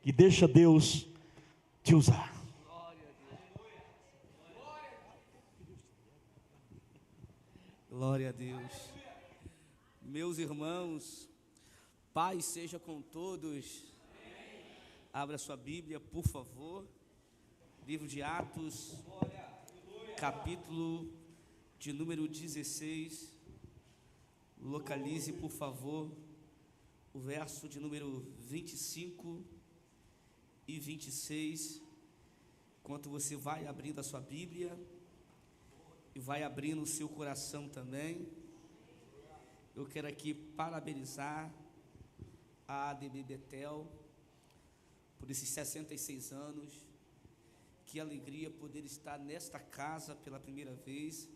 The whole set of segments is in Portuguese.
e deixa Deus te usar. Glória a Deus. Meus irmãos, paz seja com todos. Abra sua Bíblia, por favor. Livro de Atos, capítulo de número 16. Localize, por favor, o verso de número 25 e 26. Enquanto você vai abrindo a sua Bíblia e vai abrindo o seu coração também, eu quero aqui parabenizar a ADB Betel por esses 66 anos. Que alegria poder estar nesta casa pela primeira vez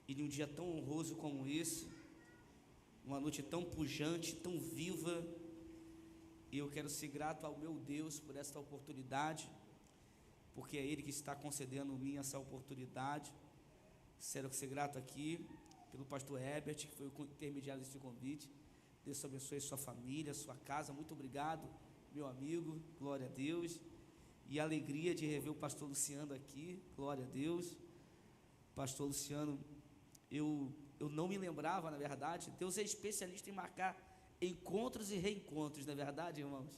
e num dia tão honroso como esse, uma noite tão pujante, tão viva. E eu quero ser grato ao meu Deus por esta oportunidade, porque é Ele que está concedendo-me essa oportunidade. Quero ser grato aqui pelo pastor Herbert, que foi o intermediário desse convite. Deus abençoe sua família, sua casa. Muito obrigado, meu amigo. Glória a Deus. E a alegria de rever o pastor Luciano aqui. Glória a Deus. Pastor Luciano, eu não me lembrava, na verdade. Deus é especialista em marcar encontros e reencontros, não é verdade, irmãos?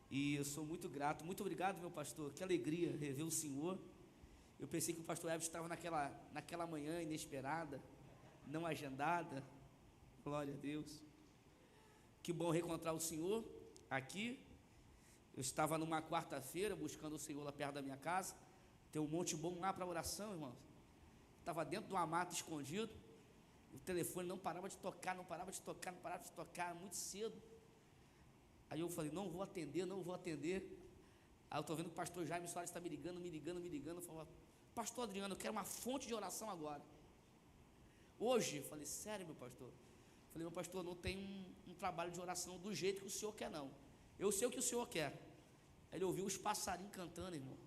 E eu sou muito grato. Muito obrigado, meu pastor. Que alegria rever o senhor. Eu pensei que o pastor Herbert estava naquela manhã inesperada, não agendada. Glória a Deus. Que bom reencontrar o senhor aqui. Eu estava numa quarta-feira buscando o Senhor lá perto da minha casa. Tem um monte bom lá para oração, irmãos. Estava dentro de uma mata escondido. O telefone não parava de tocar, muito cedo. Aí eu falei, não vou atender. Aí eu estou vendo que o pastor Jaime Soares está me ligando. Eu falei, pastor Adriano, eu quero uma fonte de oração agora. Hoje, eu falei, sério, meu pastor? Eu falei, meu pastor, não tem um trabalho de oração do jeito que o senhor quer, não. Eu sei o que o senhor quer. Aí ele ouviu os passarinhos cantando, irmão.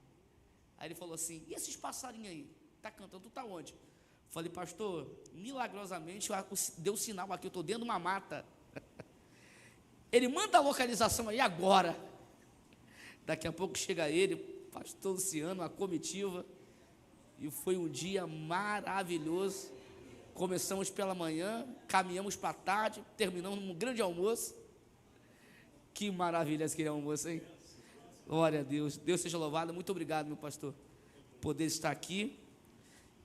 Aí ele falou assim, e esses passarinhos aí? Tá cantando, tu tá onde? Eu falei, pastor, milagrosamente deu sinal aqui, eu estou dentro de uma mata. Ele manda a localização aí agora. Daqui a pouco chega ele, pastor Luciano, a comitiva. E foi um dia maravilhoso. Começamos pela manhã, caminhamos para a tarde, terminamos num grande almoço. Que maravilha aquele almoço, hein? Glória a Deus. Deus seja louvado. Muito obrigado, meu pastor, poder estar aqui,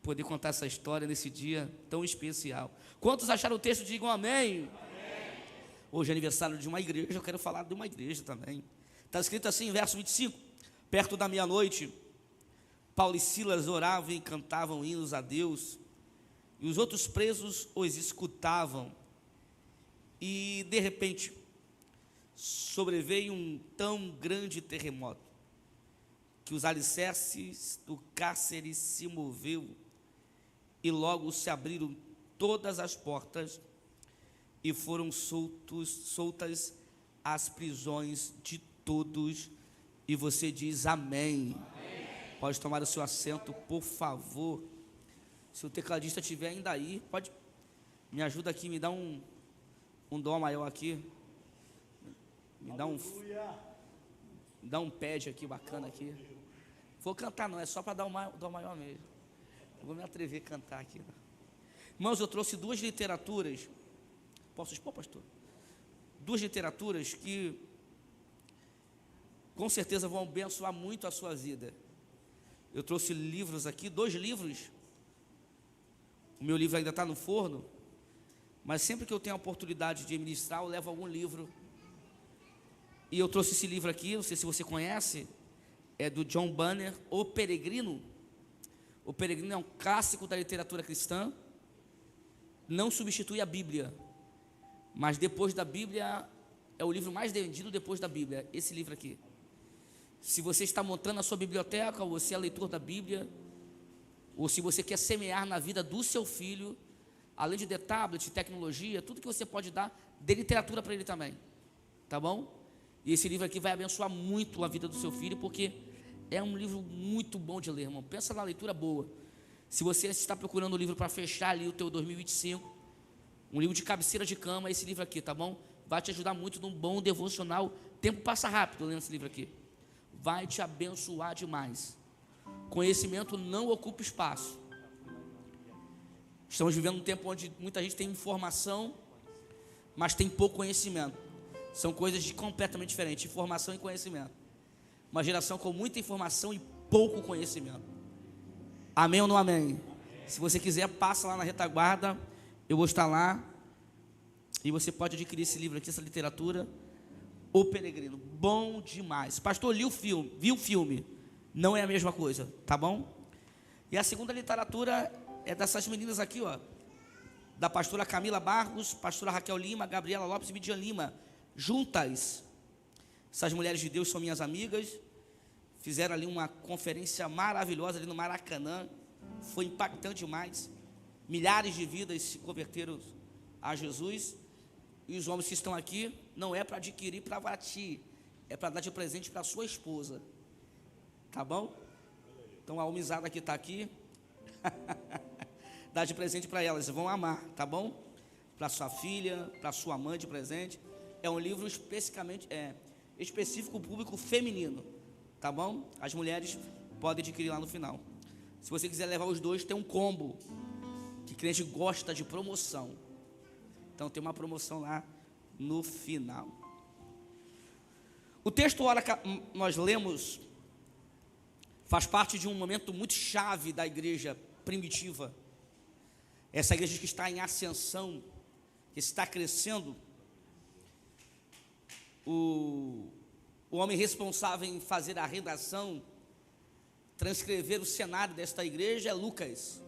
poder contar essa história nesse dia tão especial. Quantos acharam o texto? Digam amém. Amém. Hoje é aniversário de uma igreja, eu quero falar de uma igreja também. Está escrito assim, verso 25. Perto da meia-noite, Paulo e Silas oravam e cantavam hinos a Deus, e os outros presos os escutavam. E de repente sobreveio um tão grande terremoto que os alicerces do cárcere se moveu e logo se abriram todas as portas e foram soltas as prisões de todos. E você diz amém. Amém. Pode tomar o seu assento, por favor. Se o tecladista estiver ainda aí, pode me ajuda aqui, me dá um dó maior aqui. Me dá um pad aqui bacana aqui. Vou cantar não, é só para dar um dó maior mesmo. Não vou me atrever a cantar aqui. Irmãos, eu trouxe duas literaturas. Posso expor, pastor? Duas literaturas que com certeza vão abençoar muito a sua vida. Eu trouxe livros aqui, 2 livros. O meu livro ainda está no forno, mas sempre que eu tenho a oportunidade de ministrar, eu levo algum livro. E eu trouxe esse livro aqui, não sei se você conhece, é do John Bunyan, O Peregrino. O Peregrino é um clássico da literatura cristã, não substitui a Bíblia, mas depois da Bíblia, é o livro mais vendido depois da Bíblia, esse livro aqui. Se você está montando a sua biblioteca, ou você é leitor da Bíblia, ou se você quer semear na vida do seu filho, além de tablet, tecnologia, tudo que você pode dar, dê literatura para ele também, tá bom? E esse livro aqui vai abençoar muito a vida do seu filho, porque é um livro muito bom de ler, irmão. Pensa na leitura boa. Se você está procurando um livro para fechar ali o teu 2025, um livro de cabeceira de cama, esse livro aqui, tá bom? Vai te ajudar muito num bom devocional tempo passa rápido lendo esse livro aqui. Vai te abençoar demais. Conhecimento não ocupa espaço. Estamos vivendo um tempo onde muita gente tem informação, mas tem pouco conhecimento. São coisas completamente diferentes, informação e conhecimento. Uma geração com muita informação e pouco conhecimento. Amém ou não amém? Se você quiser, passa lá na retaguarda, eu vou estar lá, e você pode adquirir esse livro aqui, essa literatura, O Peregrino. Bom demais. Pastor, viu o filme, não é a mesma coisa, tá bom? E a segunda literatura é dessas meninas aqui, ó, da pastora Camila Barros, pastora Raquel Lima, Gabriela Lopes e Midian Lima, juntas. Essas mulheres de Deus são minhas amigas, fizeram ali uma conferência maravilhosa ali no Maracanã, foi impactante demais. Milhares de vidas se converteram a Jesus, e os homens que estão aqui, não é para adquirir para ti, é para dar de presente para sua esposa, tá bom? Então a homizada que está aqui, dá de presente para elas, vão amar, tá bom? Para sua filha, para sua mãe de presente. É um livro específico público feminino, tá bom? As mulheres podem adquirir lá no final. Se você quiser levar os dois, tem um combo, que crente gosta de promoção. Então tem uma promoção lá no final. O texto, ora, nós lemos, faz parte de um momento muito chave da igreja primitiva. Essa igreja que está em ascensão, que está crescendo. O homem responsável em fazer a redação, transcrever o cenário desta igreja é Lucas.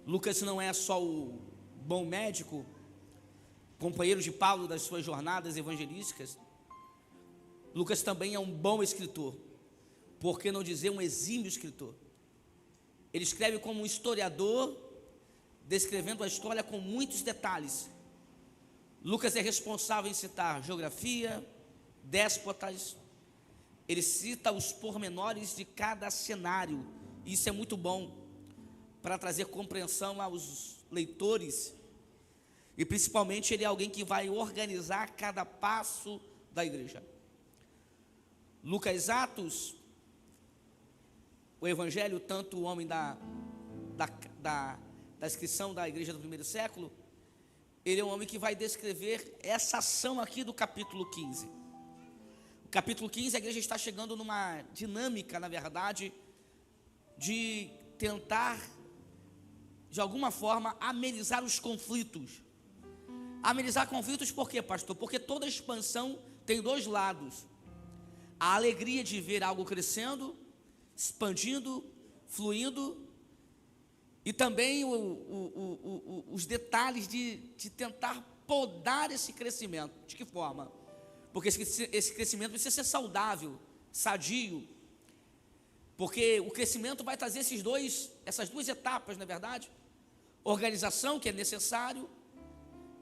Lucas não é só o bom médico, companheiro de Paulo das suas jornadas evangelísticas. Lucas também é um bom escritor, por que não dizer um exímio escritor. Ele escreve como um historiador, descrevendo a história com muitos detalhes. Lucas é responsável em citar geografia, déspotas. Ele cita os pormenores de cada cenário. Isso é muito bom para trazer compreensão aos leitores. E principalmente ele é alguém que vai organizar cada passo da igreja. Lucas, Atos, o evangelho, tanto o homem da descrição da igreja do primeiro século, ele é um homem que vai descrever essa ação aqui do capítulo 15. O capítulo 15, a igreja está chegando numa dinâmica, na verdade, de tentar, de alguma forma, amenizar os conflitos. Amenizar conflitos por quê, pastor? Porque toda expansão tem dois lados. A alegria de ver algo crescendo, expandindo, fluindo, e também os detalhes de tentar podar esse crescimento. De que forma? Porque esse crescimento precisa ser saudável, sadio, porque o crescimento vai trazer essas duas etapas, na verdade. Organização, que é necessário,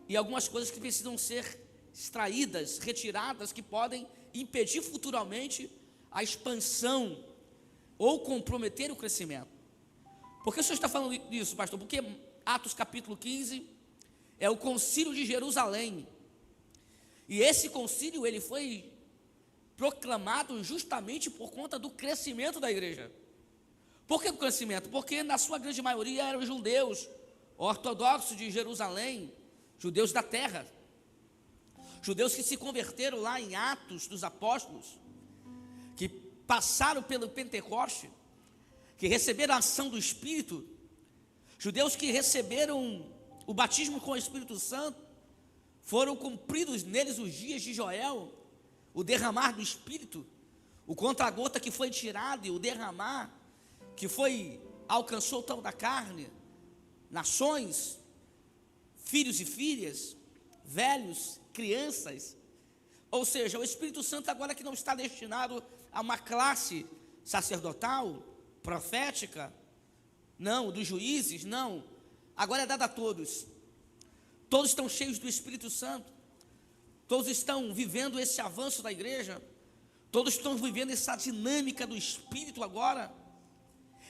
e algumas coisas que precisam ser extraídas, retiradas, que podem impedir futuramente a expansão ou comprometer o crescimento. Por que o senhor está falando isso, pastor? Porque Atos capítulo 15 é o concílio de Jerusalém. E esse concílio, ele foi proclamado justamente por conta do crescimento da igreja. Por que do crescimento? Porque na sua grande maioria eram judeus ortodoxos de Jerusalém, judeus da terra, judeus que se converteram lá em Atos dos Apóstolos, que passaram pelo Pentecoste, que receberam a ação do Espírito, judeus que receberam o batismo com o Espírito Santo, foram cumpridos neles os dias de Joel, o derramar do Espírito, o contra-gota que foi tirado e o derramar que alcançou o tal da carne, nações, filhos e filhas, velhos, crianças. Ou seja, o Espírito Santo agora que não está destinado a uma classe sacerdotal, profética, não, dos juízes, não, agora é dado a todos. Todos estão cheios do Espírito Santo, todos estão vivendo esse avanço da igreja, todos estão vivendo essa dinâmica do Espírito agora,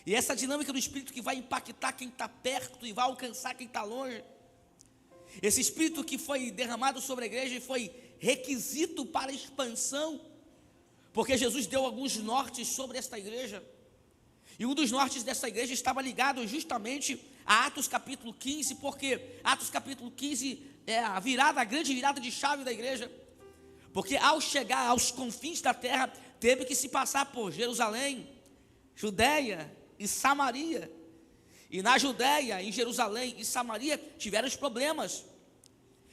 e essa dinâmica do Espírito que vai impactar quem está perto e vai alcançar quem está longe. Esse Espírito que foi derramado sobre a igreja e foi requisito para a expansão, porque Jesus deu alguns nortes sobre esta igreja, e um dos nortes dessa igreja estava ligado justamente a Atos capítulo 15, porque Atos capítulo 15 é a grande virada de chave da igreja, porque ao chegar aos confins da terra, teve que se passar por Jerusalém, Judéia e Samaria, e na Judéia, em Jerusalém e Samaria, tiveram os problemas,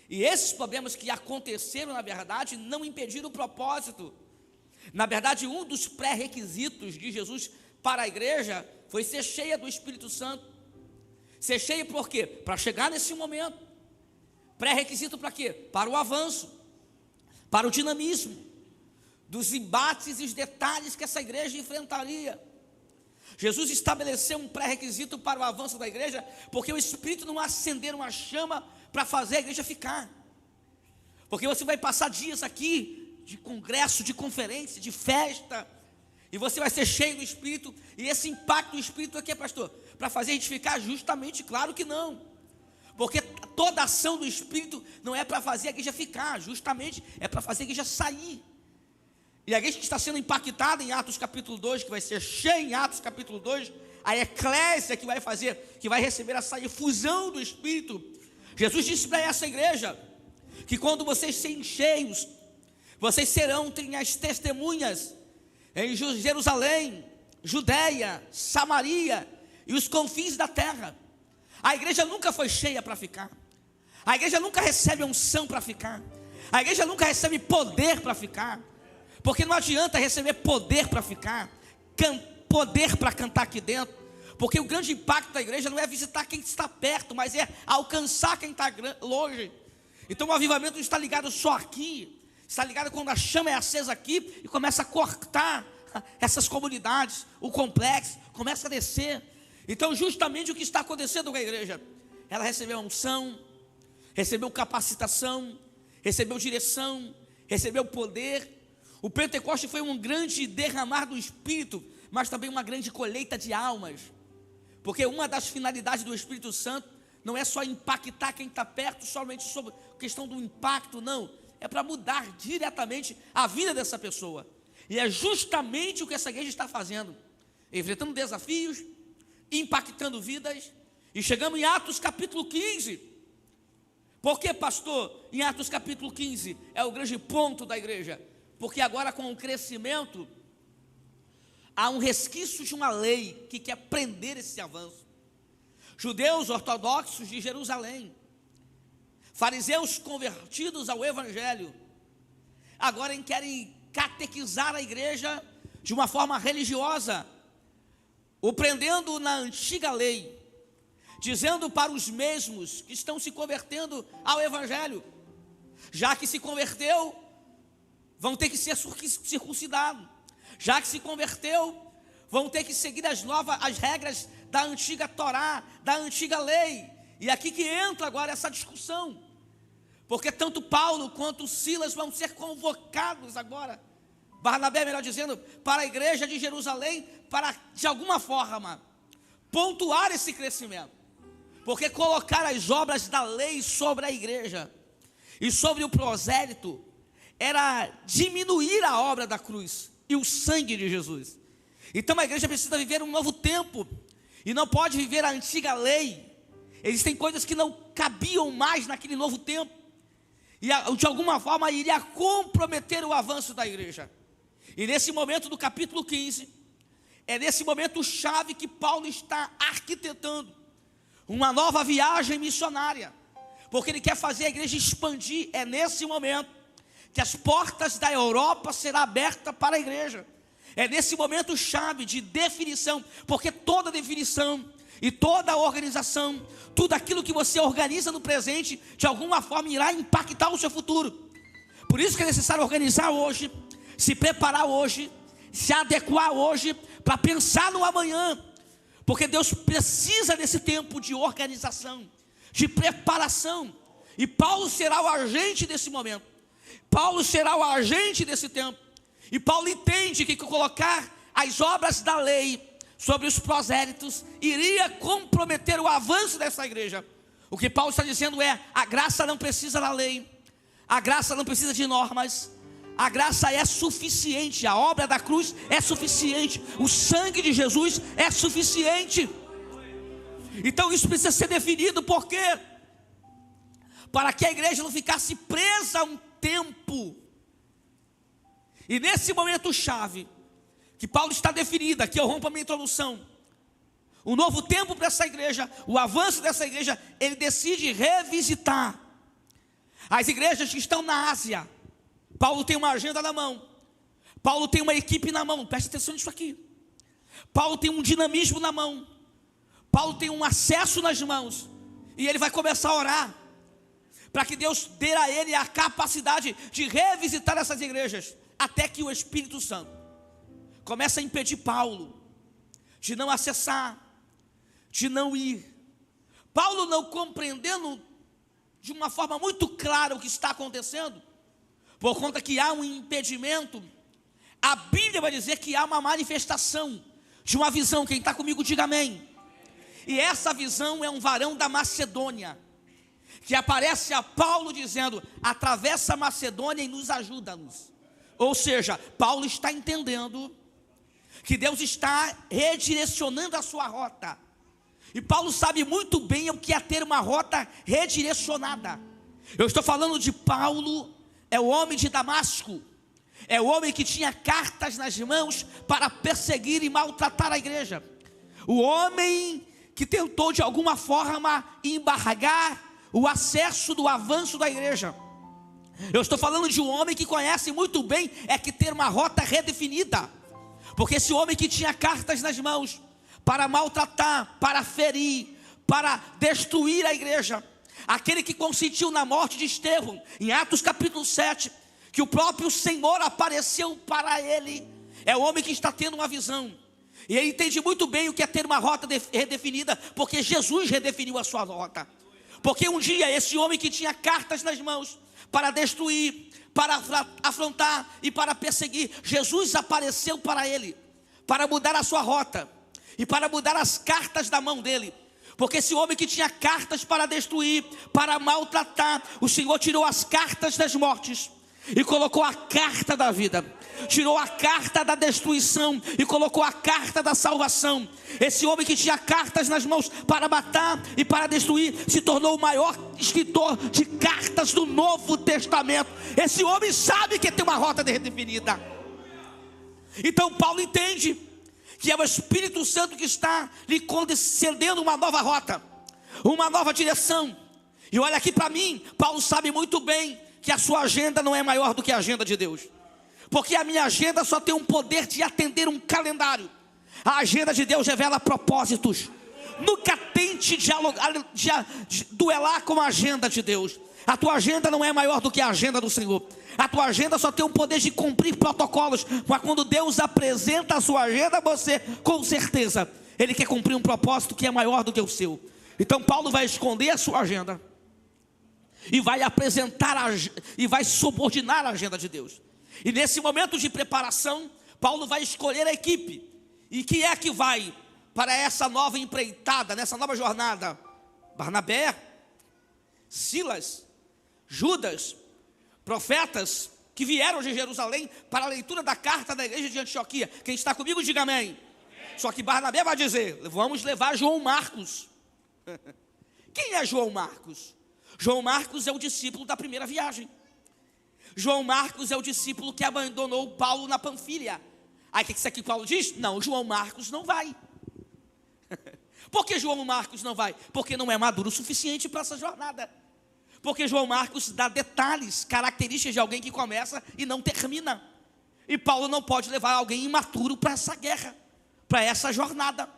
e esses problemas que aconteceram, na verdade, não impediram o propósito. Na verdade, um dos pré-requisitos de Jesus para a igreja foi ser cheia do Espírito Santo. Ser cheia por quê? Para chegar nesse momento. Pré-requisito para quê? Para o avanço, para o dinamismo, dos embates e os detalhes que essa igreja enfrentaria. Jesus estabeleceu um pré-requisito para o avanço da igreja, porque o Espírito não acendeu uma chama para fazer a igreja ficar. Porque você vai passar dias aqui de congresso, de conferência, de festa, e você vai ser cheio do Espírito, e esse impacto do Espírito aqui, pastor, para fazer a gente ficar? Justamente, claro que não, porque toda ação do Espírito não é para fazer a igreja ficar, justamente é para fazer a igreja sair. E a igreja que está sendo impactada em Atos capítulo 2, que vai ser cheia em Atos capítulo 2, a eclésia que vai fazer, que vai receber essa efusão do Espírito. Jesus disse para essa igreja, que quando vocês serem cheios, vocês serão as testemunhas em Jerusalém, Judéia, Samaria e os confins da terra. A igreja nunca foi cheia para ficar. A igreja nunca recebe unção para ficar. A igreja nunca recebe poder para ficar. Porque não adianta receber poder para ficar, poder para cantar aqui dentro. Porque o grande impacto da igreja não é visitar quem está perto, mas é alcançar quem está longe. Então o avivamento não está ligado só aqui. Está ligado quando a chama é acesa aqui e começa a cortar essas comunidades, o complexo começa a descer. Então justamente o que está acontecendo com a igreja, ela recebeu unção, recebeu capacitação, recebeu direção, recebeu poder. O Pentecoste foi um grande derramar do Espírito, mas também uma grande colheita de almas, porque uma das finalidades do Espírito Santo não é só impactar quem está perto, somente sobre a questão do impacto, não, é para mudar diretamente a vida dessa pessoa. E é justamente o que essa igreja está fazendo, enfrentando desafios, impactando vidas. E chegamos em Atos capítulo 15. Por que, pastor, em Atos capítulo 15 é o grande ponto da igreja? Porque agora, com o crescimento, há um resquício de uma lei que quer prender esse avanço. Judeus ortodoxos de Jerusalém, fariseus convertidos ao evangelho, agora querem catequizar a igreja de uma forma religiosa, o prendendo na antiga lei, dizendo para os mesmos que estão se convertendo ao evangelho, já que se converteu, vão ter que ser circuncidados, já que se converteu, vão ter que seguir as regras da antiga Torá, da antiga lei. E aqui que entra agora essa discussão, porque tanto Paulo quanto Silas vão ser convocados agora, Barnabé, melhor dizendo, para a igreja de Jerusalém, para de alguma forma pontuar esse crescimento, porque colocar as obras da lei sobre a igreja e sobre o prosélito era diminuir a obra da cruz e o sangue de Jesus. Então a igreja precisa viver um novo tempo e não pode viver a antiga lei. Existem coisas que não cabiam mais naquele novo tempo e de alguma forma iria comprometer o avanço da igreja. E nesse momento do capítulo 15, é nesse momento chave que Paulo está arquitetando uma nova viagem missionária, porque ele quer fazer a igreja expandir. É nesse momento que as portas da Europa serão abertas para a igreja. É nesse momento chave de definição, porque toda definição e toda organização, tudo aquilo que você organiza no presente, de alguma forma irá impactar o seu futuro. Por isso que é necessário organizar hoje, se preparar hoje, se adequar hoje, para pensar no amanhã, porque Deus precisa desse tempo de organização, de preparação, e Paulo será o agente desse momento. Paulo será o agente desse tempo, e Paulo entende que colocar as obras da lei sobre os prosélitos iria comprometer o avanço dessa igreja. O que Paulo está dizendo é: a graça não precisa da lei, A graça não precisa de normas. A graça é suficiente. A obra da cruz é suficiente. O sangue de Jesus é suficiente. Então isso precisa ser definido. Por quê? Para que a igreja não ficasse presa a um tempo. E nesse momento chave, que Paulo está definido, aqui eu rompo a minha introdução, o novo tempo para essa igreja, o avanço dessa igreja, ele decide revisitar as igrejas que estão na Ásia. Paulo tem uma agenda na mão, Paulo tem uma equipe na mão, preste atenção nisso aqui. Paulo tem um dinamismo na mão, Paulo tem um acesso nas mãos, e ele vai começar a orar, para que Deus dê a ele a capacidade de revisitar essas igrejas, até que o Espírito Santo começa a impedir Paulo de não acessar, de não ir. Paulo, não compreendendo de uma forma muito clara o que está acontecendo, por conta que há um impedimento, a Bíblia vai dizer que há uma manifestação de uma visão. Quem está comigo, diga amém. E essa visão é um varão da Macedônia, que aparece a Paulo dizendo: atravessa a Macedônia e nos ajuda-nos. Ou seja, Paulo está entendendo que Deus está redirecionando a sua rota. E Paulo sabe muito bem o que é ter uma rota redirecionada. Eu estou falando de Paulo, é o homem de Damasco, é o homem que tinha cartas nas mãos para perseguir e maltratar a igreja. O homem que tentou de alguma forma embargar o acesso do avanço da igreja. Eu estou falando de um homem que conhece muito bem que ter uma rota redefinida. Porque esse homem que tinha cartas nas mãos para maltratar, para ferir, para destruir a igreja, aquele que consentiu na morte de Estevão, em Atos capítulo 7, que o próprio Senhor apareceu para ele, é o homem que está tendo uma visão. E ele entende muito bem o que é ter uma rota redefinida, porque Jesus redefiniu a sua rota. Porque um dia esse homem que tinha cartas nas mãos para destruir, para afrontar e para perseguir, Jesus apareceu para ele, para mudar a sua rota e para mudar as cartas da mão dele. Porque esse homem que tinha cartas para destruir, para maltratar, o Senhor tirou as cartas das mortes e colocou a carta da vida. Tirou a carta da destruição e colocou a carta da salvação. Esse homem que tinha cartas nas mãos para matar e para destruir, se tornou o maior escritor de cartas do Novo Testamento. Esse homem sabe que tem uma rota redefinida. Então Paulo entende que é o Espírito Santo que está lhe concedendo uma nova rota, uma nova direção. E olha aqui para mim, Paulo sabe muito bem que a sua agenda não é maior do que a agenda de Deus. Porque a minha agenda só tem um poder de atender um calendário. A agenda de Deus revela propósitos. Nunca tente duelar com a agenda de Deus. A tua agenda não é maior do que a agenda do Senhor. A tua agenda só tem o poder de cumprir protocolos. Mas quando Deus apresenta a sua agenda a você, com certeza Ele quer cumprir um propósito que é maior do que o seu. Então Paulo vai esconder a sua agenda e vai apresentar e vai subordinar a agenda de Deus. E nesse momento de preparação, Paulo vai escolher a equipe. E quem é que vai para essa nova empreitada, nessa nova jornada? Barnabé, Silas, Judas, profetas que vieram de Jerusalém para a leitura da carta da igreja de Antioquia. Quem está comigo, diga amém. Só que Barnabé vai dizer: vamos levar João Marcos. Quem é João Marcos? João Marcos é o discípulo da primeira viagem. João Marcos é o discípulo que abandonou Paulo na Panfilha. Aí o que isso aqui Paulo diz? Não, João Marcos não vai. Por que João Marcos não vai? Porque não é maduro o suficiente para essa jornada. Porque João Marcos dá detalhes, características de alguém que começa e não termina. E Paulo não pode levar alguém imaturo para essa guerra, para essa jornada.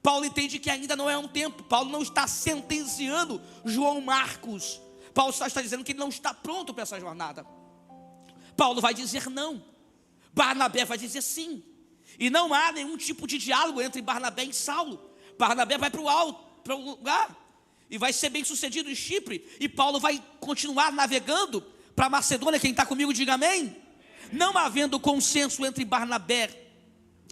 Paulo entende que ainda não é um tempo. Paulo não está sentenciando João Marcos. Paulo está dizendo que ele não está pronto para essa jornada. Paulo vai dizer não. Barnabé vai dizer sim. E não há nenhum tipo de diálogo entre Barnabé e Saulo. Barnabé vai para o lugar e vai ser bem sucedido em Chipre. E Paulo vai continuar navegando para Macedônia. Quem está comigo, diga amém. Não havendo consenso entre Barnabé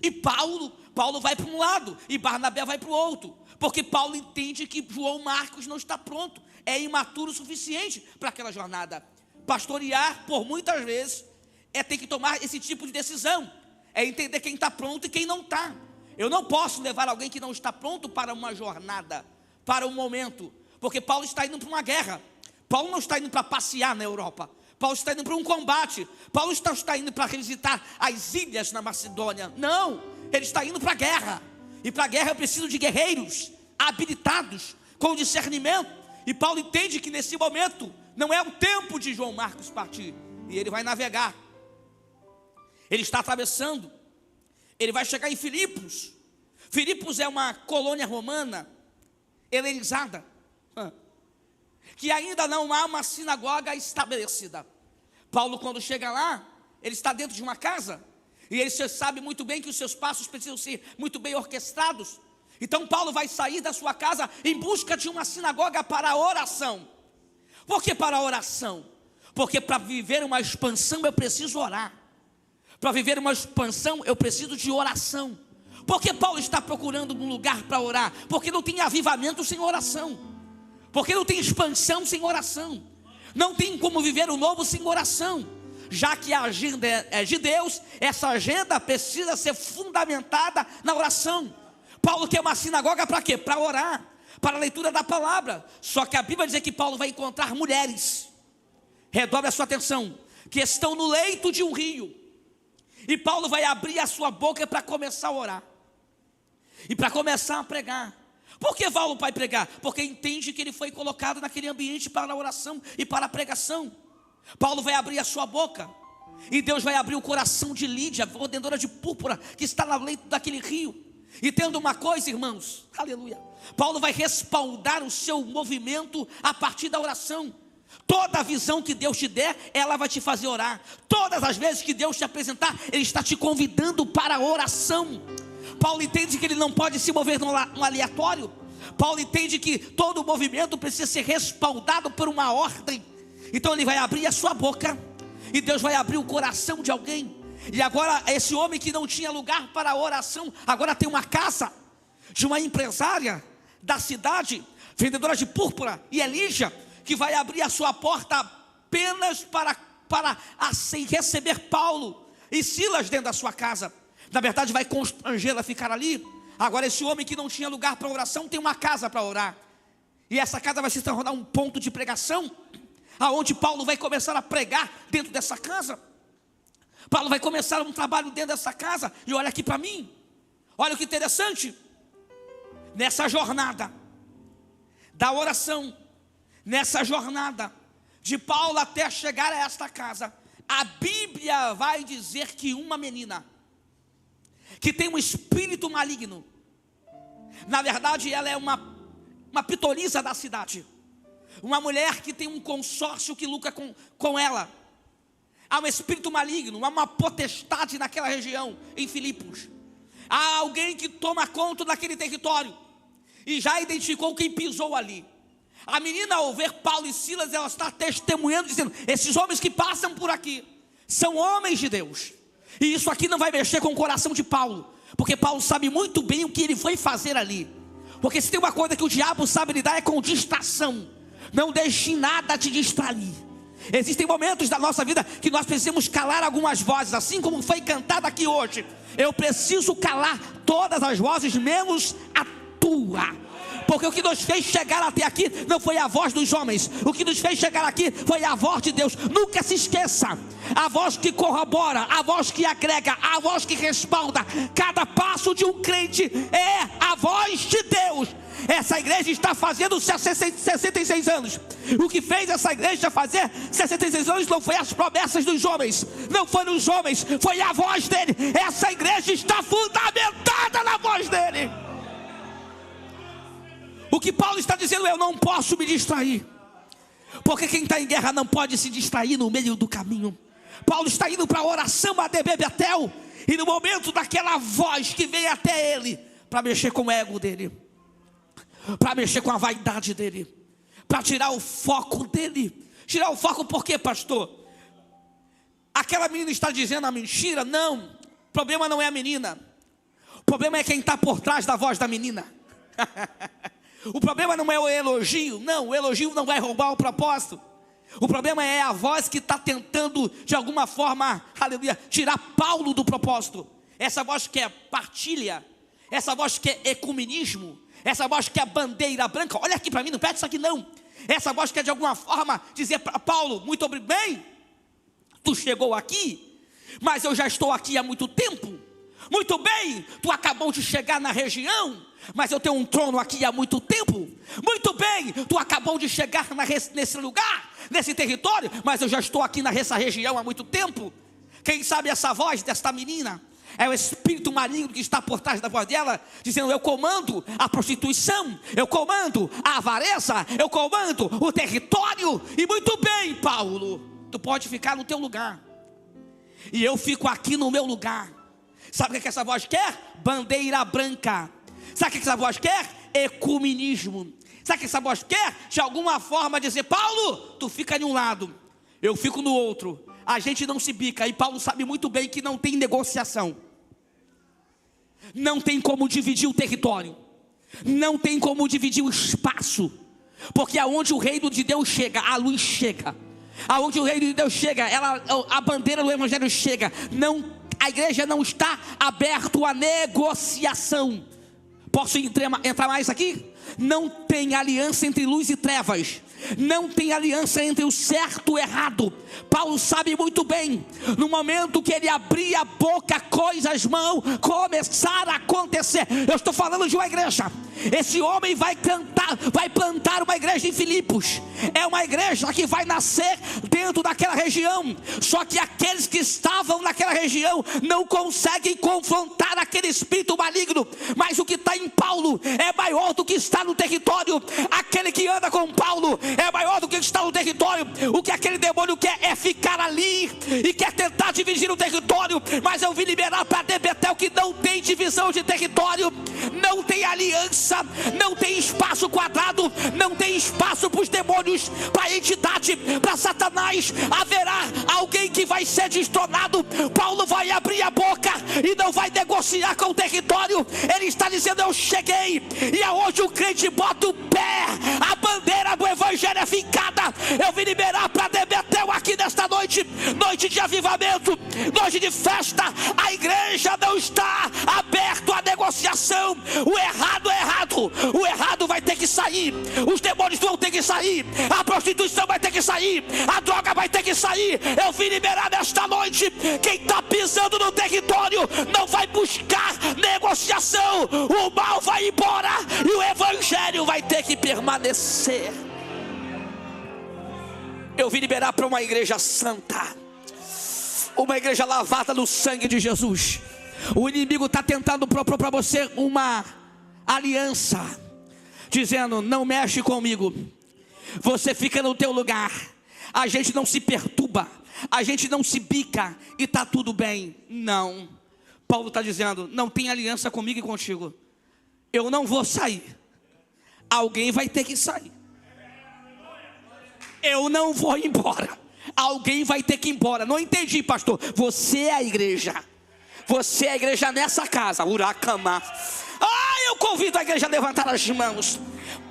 e Paulo, Paulo vai para um lado e Barnabé vai para o outro. Porque Paulo entende que João Marcos não está pronto, é imaturo o suficiente para aquela jornada. Pastorear, por muitas vezes, é ter que tomar esse tipo de decisão. É entender quem está pronto e quem não está. Eu não posso levar alguém que não está pronto para uma jornada, para um momento. Porque Paulo está indo para uma guerra. Paulo não está indo para passear na Europa. Paulo está indo para um combate. Paulo está indo para visitar as ilhas na Macedônia. Não, ele está indo para a guerra. E para a guerra eu preciso de guerreiros habilitados, com discernimento. E Paulo entende que nesse momento não é o tempo de João Marcos partir. E ele vai navegar. Ele está atravessando. Ele vai chegar em Filipos. Filipos é uma colônia romana helenizada, que ainda não há uma sinagoga estabelecida. Paulo, quando chega lá, ele está dentro de uma casa, e ele sabe muito bem que os seus passos precisam ser muito bem orquestrados. Então Paulo vai sair da sua casa em busca de uma sinagoga para a oração. Por que para a oração? Porque para viver uma expansão eu preciso orar. Para viver uma expansão eu preciso de oração. Por que Paulo está procurando um lugar para orar? Porque não tem avivamento sem oração. Porque não tem expansão sem oração. Não tem como viver o novo sem oração. Já que a agenda é de Deus, essa agenda precisa ser fundamentada na oração. Paulo quer uma sinagoga para quê? Para orar, para a leitura da palavra. Só que a Bíblia diz que Paulo vai encontrar mulheres, redobre a sua atenção, que estão no leito de um rio. E Paulo vai abrir a sua boca para começar a orar. E para começar a pregar. Por que Paulo vai pregar? Porque entende que ele foi colocado naquele ambiente para a oração e para a pregação. Paulo vai abrir a sua boca. E Deus vai abrir o coração de Lídia, vendedora de púrpura, que está no leito daquele rio. E tendo uma coisa, irmãos, aleluia, Paulo vai respaldar o seu movimento a partir da oração. Toda a visão que Deus te der, ela vai te fazer orar. Todas as vezes que Deus te apresentar, Ele está te convidando para a oração. Paulo entende que ele não pode se mover no aleatório. Paulo entende que todo o movimento precisa ser respaldado por uma ordem. Então ele vai abrir a sua boca, e Deus vai abrir o coração de alguém. E agora esse homem que não tinha lugar para a oração, agora tem uma casa de uma empresária da cidade, vendedora de púrpura, e Lídia, que vai abrir a sua porta apenas para assim receber Paulo e Silas dentro da sua casa. Na verdade vai constrangê-la a ficar ali. Agora esse homem que não tinha lugar para oração tem uma casa para orar. E essa casa vai se tornar um ponto de pregação, aonde Paulo vai começar a pregar dentro dessa casa. Paulo vai começar um trabalho dentro dessa casa. E olha aqui para mim, olha que interessante. Nessa jornada da oração, nessa jornada de Paulo até chegar a esta casa, a Bíblia vai dizer que uma menina que tem um espírito maligno, na verdade ela é uma pitonisa da cidade, uma mulher que tem um consórcio que lucra com ela. Há um espírito maligno, há uma potestade naquela região, em Filipos. Há alguém que toma conta daquele território, e já identificou quem pisou ali. A menina, ao ver Paulo e Silas, ela está testemunhando, dizendo: esses homens que passam por aqui são homens de Deus. E isso aqui não vai mexer com o coração de Paulo, porque Paulo sabe muito bem o que ele foi fazer ali. Porque se tem uma coisa que o diabo sabe lidar, é com distração. Não deixe nada te distrair. Existem momentos da nossa vida que nós precisamos calar algumas vozes, assim como foi cantado aqui hoje. Eu preciso calar todas as vozes, menos a tua. Porque o que nos fez chegar até aqui não foi a voz dos homens. O que nos fez chegar aqui foi a voz de Deus. Nunca se esqueça: a voz que corrobora, a voz que agrega, a voz que respalda cada passo de um crente é a voz de Deus. Essa igreja está fazendo 66 anos. O que fez essa igreja fazer 66 anos não foi as promessas dos homens, não foram os homens, foi a voz dele. Essa igreja está fundamentada na voz dele. O que Paulo está dizendo é: eu não posso me distrair, porque quem está em guerra não pode se distrair no meio do caminho. Paulo está indo para a oração a Betel, e no momento daquela voz que vem até ele, para mexer com o ego dele, para mexer com a vaidade dele, para tirar o foco dele. Tirar o foco por quê, pastor? Aquela menina está dizendo a mentira? Não, o problema não é a menina, o problema é quem está por trás da voz da menina. O problema não é o elogio, não, o elogio não vai roubar o propósito. O problema é a voz que está tentando, de alguma forma, aleluia, tirar Paulo do propósito. Essa voz que é partilha, essa voz que é ecumenismo, essa voz que é bandeira branca. Olha aqui para mim, não pede isso aqui não. Essa voz que é de alguma forma dizer para Paulo: muito bem, tu chegou aqui, mas eu já estou aqui há muito tempo. Muito bem, tu acabou de chegar na região, mas eu tenho um trono aqui há muito tempo. Muito bem, tu acabou de chegar nesse lugar, nesse território, mas eu já estou aqui nessa região há muito tempo. Quem sabe essa voz desta menina é o espírito maligno que está por trás da voz dela, dizendo: eu comando a prostituição, eu comando a avareza, eu comando o território. E muito bem, Paulo, tu pode ficar no teu lugar, e eu fico aqui no meu lugar. Sabe o que essa voz quer? Bandeira branca. Sabe o que essa voz quer? Ecumenismo. Sabe o que essa voz quer? De alguma forma dizer: Paulo, tu fica de um lado, eu fico no outro, a gente não se bica. E Paulo sabe muito bem que não tem negociação, não tem como dividir o território, não tem como dividir o espaço, porque aonde o reino de Deus chega, a luz chega. Aonde o reino de Deus chega, a bandeira do evangelho chega. A igreja não está aberta à negociação. Posso entrar mais aqui? Não tem aliança entre luz e trevas, não tem aliança entre o certo e o errado. Paulo sabe muito bem, no momento que ele abrir a boca, coisas vão começar a acontecer. Eu estou falando de uma igreja. Esse homem vai plantar uma igreja em Filipos. É uma igreja que vai nascer dentro daquela região. Só que aqueles que estavam naquela região não conseguem confrontar aquele espírito maligno. Mas o que está em Paulo é maior do que está no território. Aquele que anda com Paulo é maior do que está no território. O que aquele demônio quer é ficar ali e quer tentar dividir o território. Mas eu vim liberar para Debetel que não tem divisão de território, não tem aliança, não tem espaço quadrado, não tem espaço para os demônios, para a entidade, para Satanás. Haverá alguém que vai ser destronado. Paulo vai abrir a boca e não vai negociar com o território. Ele está dizendo: eu cheguei, e aonde o crente bota o pé, a bandeira do evangelho é fincada. Eu vim liberar para Debetel aqui nesta noite, noite de avivamento, noite de festa. A igreja não está aberta à negociação. O errado é errado, o errado vai ter que sair, os demônios vão ter que sair, a prostituição vai ter que sair, a droga vai ter que sair. Eu vim liberar nesta noite. Quem está pisando no território não vai buscar negociação. O mal vai embora e o evangelho vai ter que permanecer. Eu vim liberar para uma igreja santa, uma igreja lavada no sangue de Jesus. O inimigo está tentando propor para você uma aliança, dizendo: não mexe comigo, você fica no teu lugar, a gente não se perturba, a gente não se bica e está tudo bem. Não, Paulo está dizendo: não tem aliança comigo e contigo. Eu não vou sair, alguém vai ter que sair. Eu não vou embora, alguém vai ter que ir embora. Não entendi, pastor. Você é a igreja, você é a igreja nessa casa. Uracama. Eu convido a igreja a levantar as mãos,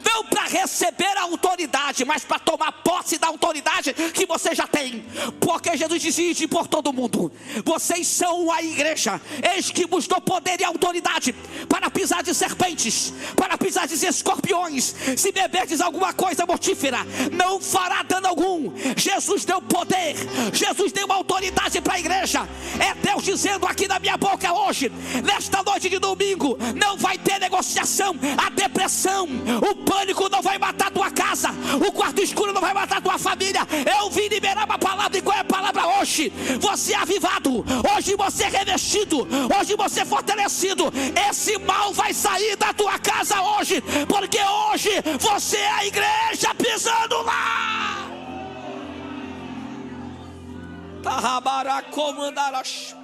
não para receber a autoridade, mas para tomar posse da autoridade que você já tem. Porque Jesus disse por todo mundo: vocês são a igreja, eis que vos dou poder e autoridade para pisar de serpentes, para pisar de escorpiões. Se beberdes alguma coisa mortífera, não fará dano algum. Jesus deu poder, Jesus deu autoridade para a igreja. É Deus dizendo aqui na minha boca hoje, nesta noite de domingo: não vai ter negociação. A depressão, o pânico não vai matar tua casa, o quarto escuro não vai matar tua família. Eu vim liberar uma palavra. E qual é a palavra hoje? Você é avivado, hoje você é revestido, hoje você é fortalecido. Esse mal vai sair da tua casa hoje, porque hoje você é a igreja pisando lá. Tahabara comandarash,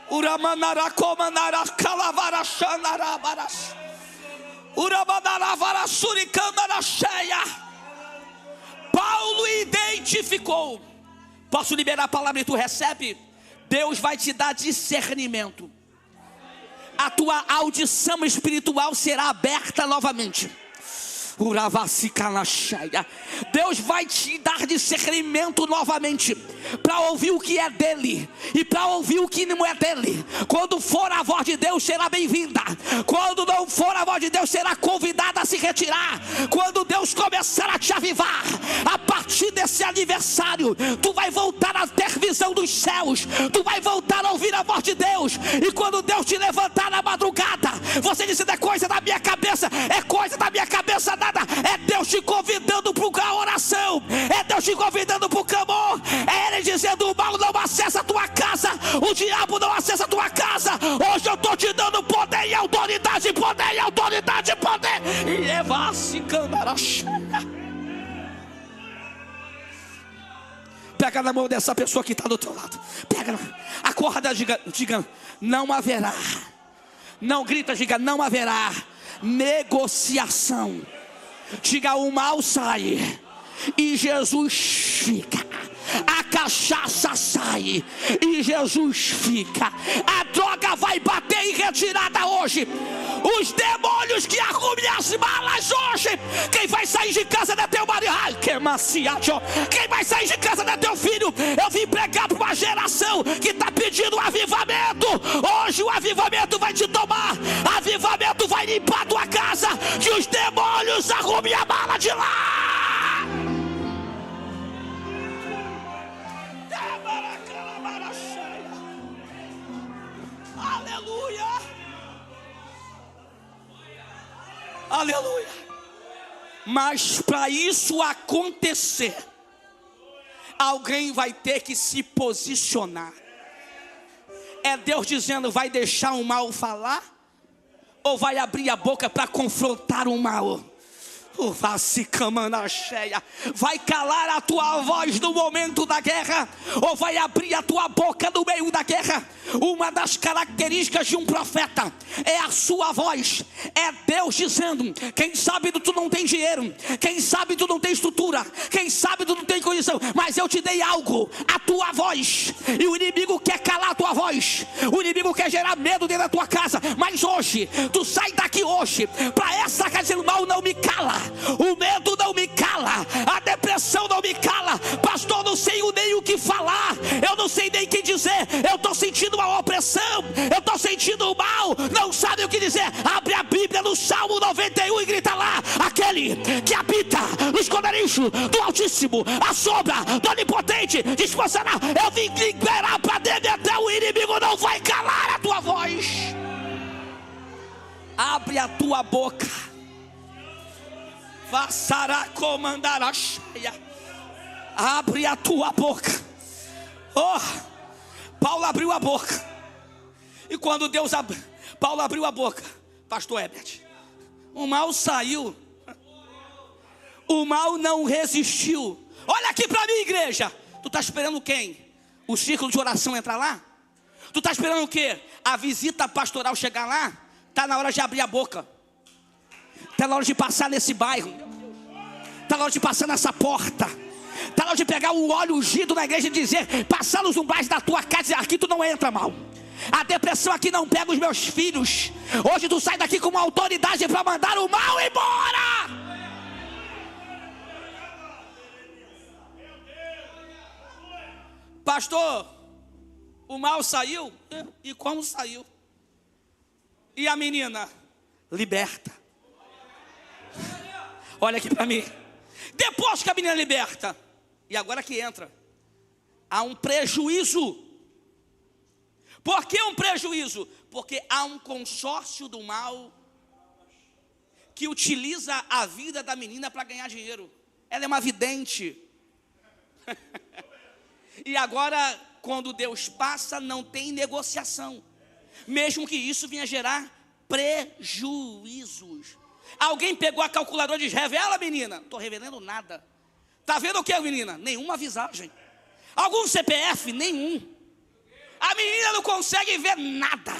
uramanara comandara calavara xanarabaras, uramanara suricandara cheia. Paulo identificou. Posso liberar a palavra e tu recebe? Deus vai te dar discernimento. A tua audição espiritual será aberta novamente. Deus vai te dar discernimento novamente, para ouvir o que é dele e para ouvir o que não é dele. Quando for a voz de Deus, será bem-vinda. Quando não for a voz de Deus, será convidada a se retirar. Quando Deus começar a te avivar, a partir desse aniversário, tu vai voltar a ter visão dos céus, tu vai voltar a ouvir a voz de Deus. E quando Deus te levantar na madrugada, você disse: é coisa da minha cabeça, é coisa da minha cabeça nada. É Deus te convidando para a oração, é Deus te convidando para o clamor, é Ele dizendo: o mal não acessa a tua casa, o diabo não acessa a tua casa. Hoje eu estou te dando poder e autoridade, poder e autoridade, poder. E levar-se candarachana. Pega na mão dessa pessoa que está do teu lado. Pega, acorda, diga: não haverá. Não grita, diga: não haverá negociação. Diga: o mal sai e Jesus fica. A cachaça sai e Jesus fica. A droga vai bater em retirada hoje. Os demônios que arrumem as malas hoje. Quem vai sair de casa não é teu marido. Quem vai sair de casa não é teu filho. Eu vim pregar para uma geração que está pedindo avivamento. Hoje o avivamento vai te tomar. Avivamento vai limpar a tua casa. Que os demônios arrumem a mala de lá. Aleluia. Aleluia. Mas para isso acontecer, alguém vai ter que se posicionar. É Deus dizendo: vai deixar o mal falar? Ou vai abrir a boca para confrontar o mal? Vai calar a tua voz no momento da guerra, ou vai abrir a tua boca no meio da guerra? Uma das características de um profeta é a sua voz. É Deus dizendo: quem sabe tu não tem dinheiro, quem sabe tu não tem estrutura, quem sabe tu não tem condição, mas eu te dei algo, a tua voz. E o inimigo quer calar a tua voz, o inimigo quer gerar medo dentro da tua casa. Mas hoje, tu sai daqui hoje para essa casa dizendo: mal não me cala, o medo não me cala, a depressão não me cala. Pastor, não sei nem o que falar, eu não sei nem o que dizer, eu estou sentindo uma opressão, eu estou sentindo o mal, não sabe o que dizer. Abre a Bíblia no Salmo 91 e grita lá: aquele que habita no esconderijo do Altíssimo, a sombra do Onipotente descansará. Eu vim liberar para dentro, até o inimigo não vai calar a tua voz. Abre a tua boca. Vassará comandar a cheia. Abre a tua boca. Paulo abriu a boca. E quando Paulo abriu a boca, pastor Herbert, o mal saiu. O mal não resistiu. Olha aqui para mim, igreja. Tu está esperando quem? O círculo de oração entrar lá? Tu está esperando o quê? A visita pastoral chegar lá? Está na hora de abrir a boca. Está na hora de passar nesse bairro. Está na hora de passar nessa porta. Está na hora de pegar um óleo ungido na igreja e dizer: passar nos umbrais da tua casa e dizer: aqui tu não entra, mal. A depressão aqui não pega os meus filhos. Hoje tu sai daqui com uma autoridade para mandar o mal embora. Pastor, o mal saiu? E como saiu? E a menina? Liberta. Olha aqui para mim. Depois que a menina liberta, e agora que entra, há um prejuízo. Por que um prejuízo? Porque há um consórcio do mal que utiliza a vida da menina para ganhar dinheiro. Ela é uma vidente. E agora, quando Deus passa, não tem negociação, mesmo que isso venha gerar prejuízos. Alguém pegou a calculadora e diz: revela, menina. Não estou revelando nada. Está vendo o que, menina? Nenhuma visagem. Algum CPF? Nenhum. A menina não consegue ver nada,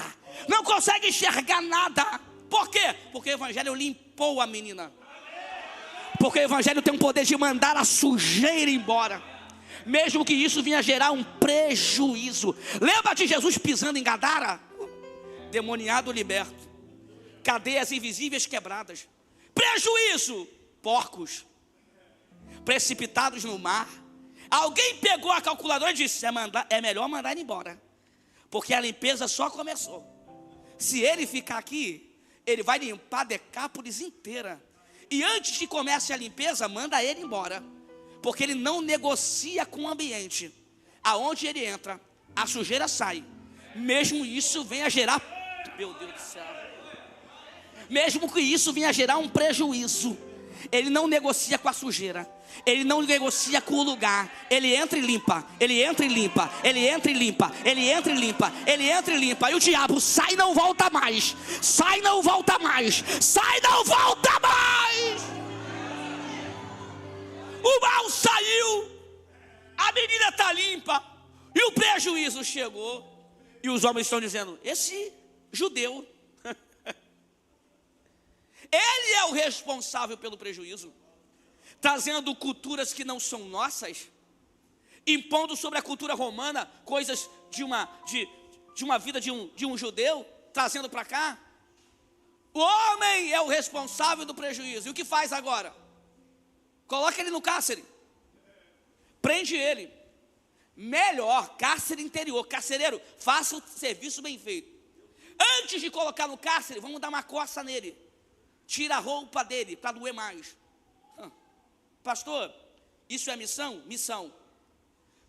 não consegue enxergar nada. Por quê? Porque o evangelho limpou a menina. Porque o evangelho tem o poder de mandar a sujeira embora, mesmo que isso venha gerar um prejuízo. Lembra de Jesus pisando em Gadara? Demoniado liberto, cadeias invisíveis quebradas. Prejuízo. porcos precipitados no mar. Alguém pegou a calculadora e disse: é melhor mandar ele embora, porque a limpeza só começou. Se ele ficar aqui, ele vai limpar Decápolis inteira. E antes que comece a limpeza, manda ele embora, porque ele não negocia com o ambiente. Aonde ele entra, a sujeira sai. Mesmo isso venha gerar, meu Deus do céu, mesmo que isso venha gerar um prejuízo, ele não negocia com a sujeira, ele não negocia com o lugar. Ele entra e limpa, ele entra e limpa, ele entra e limpa, ele entra e limpa, ele entra e limpa. E o diabo sai e não volta mais, sai e não volta mais, sai e não volta mais. O mal saiu, a menina está limpa, e o prejuízo chegou. E os homens estão dizendo: esse judeu, ele é o responsável pelo prejuízo, trazendo culturas que não são nossas, impondo sobre a cultura romana coisas de uma vida de um judeu, trazendo para cá. O homem é o responsável do prejuízo. E o que faz agora? Coloca ele no cárcere, prende ele. Melhor, cárcere interior. Carcereiro, faça o serviço bem feito. Antes de colocar no cárcere, vamos dar uma coça nele, tira a roupa dele para doer mais. Pastor, isso é missão? Missão.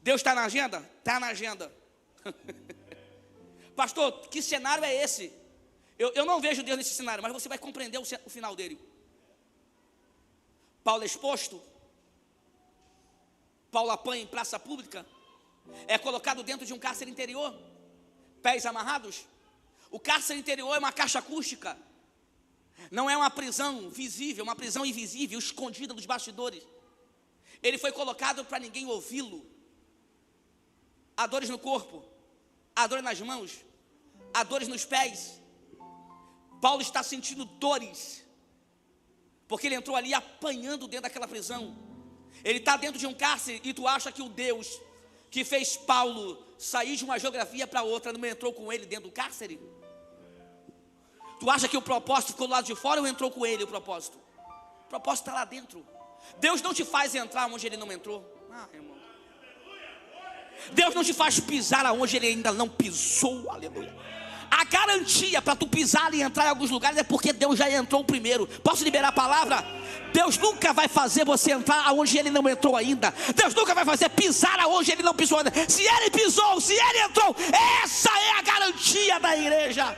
Deus está na agenda? Está na agenda. Pastor, que cenário é esse? Eu não vejo Deus nesse cenário, mas você vai compreender o final dele. Paulo é exposto, Paulo apanha em praça pública, é colocado dentro de um cárcere interior, pés amarrados. O cárcere interior é uma caixa acústica, não é uma prisão visível, é uma prisão invisível, escondida dos bastidores. Ele foi colocado para ninguém ouvi-lo. Há dores no corpo, há dores nas mãos, há dores nos pés. Paulo está sentindo dores, porque ele entrou ali apanhando dentro daquela prisão. Ele está dentro de um cárcere e tu acha que o Deus que fez Paulo sair de uma geografia para outra não entrou com ele dentro do cárcere? Tu acha que o propósito ficou do lado de fora ou entrou com ele o propósito? O propósito está lá dentro. Deus não te faz entrar onde ele não entrou. Irmão, Deus não te faz pisar aonde ele ainda não pisou. Aleluia. A garantia para tu pisar e entrar em alguns lugares é porque Deus já entrou primeiro. Posso liberar a palavra? Deus nunca vai fazer você entrar aonde ele não entrou ainda. Deus nunca vai fazer pisar aonde ele não pisou ainda. Se ele pisou, se ele entrou, essa é a garantia da igreja.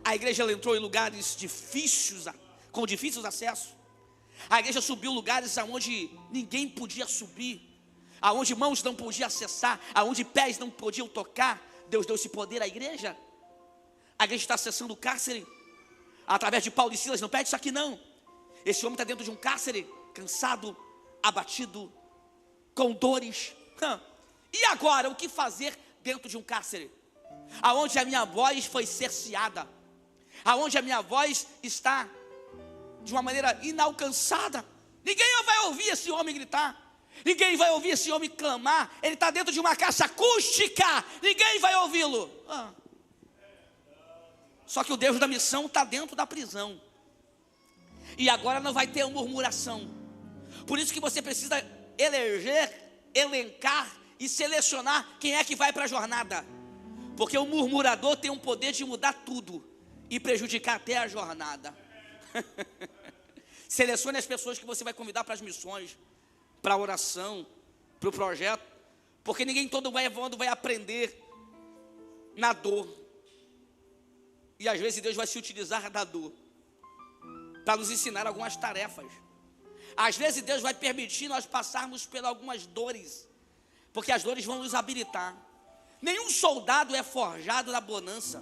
A igreja entrou em lugares difíceis, com difíceis acessos. A igreja subiu lugares aonde ninguém podia subir, aonde mãos não podiam acessar, aonde pés não podiam tocar. Deus deu esse poder à igreja. A igreja está acessando o cárcere através de Paulo e Silas. Não pede isso aqui não. Esse homem está dentro de um cárcere, cansado, abatido, com dores. E agora, o que fazer dentro de um cárcere? Aonde a minha voz foi cerceada, aonde a minha voz está de uma maneira inalcançada. Ninguém vai ouvir esse homem gritar, ninguém vai ouvir esse homem clamar. Ele está dentro de uma caixa acústica, ninguém vai ouvi-lo. Só que o Deus da missão está dentro da prisão, e agora não vai ter murmuração. Por isso que você precisa elencar e selecionar quem é que vai para a jornada, porque o murmurador tem um poder de mudar tudo e prejudicar até a jornada. Selecione as pessoas que você vai convidar para as missões, para a oração, para o projeto, porque ninguém todo mundo vai aprender na dor. E às vezes Deus vai se utilizar da dor para nos ensinar algumas tarefas. Às vezes Deus vai permitir nós passarmos por algumas dores, porque as dores vão nos habilitar. Nenhum soldado é forjado na bonança,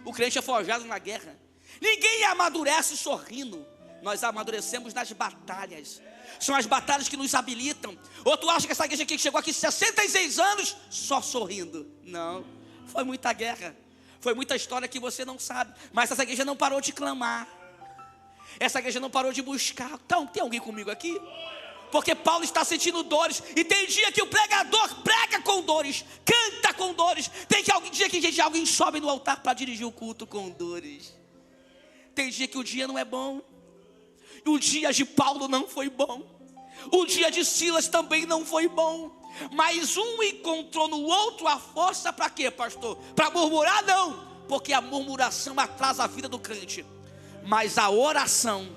o crente é forjado na guerra. Ninguém amadurece sorrindo, nós amadurecemos nas batalhas. São as batalhas que nos habilitam. Ou tu acha que essa igreja aqui chegou aqui 66 anos só sorrindo? Não, foi muita guerra, foi muita história que você não sabe. Mas essa igreja não parou de clamar, essa igreja não parou de buscar. Então, tem alguém comigo aqui? Porque Paulo está sentindo dores, e tem dia que o pregador prega com dores, canta com dores. Tem dia que alguém sobe no altar para dirigir o culto com dores. Tem dia que o dia não é bom. O dia de Paulo não foi bom. O dia de Silas também não foi bom. Mas um encontrou no outro a força para quê, pastor? Para murmurar? Não, porque a murmuração atrasa a vida do crente. Mas a oração,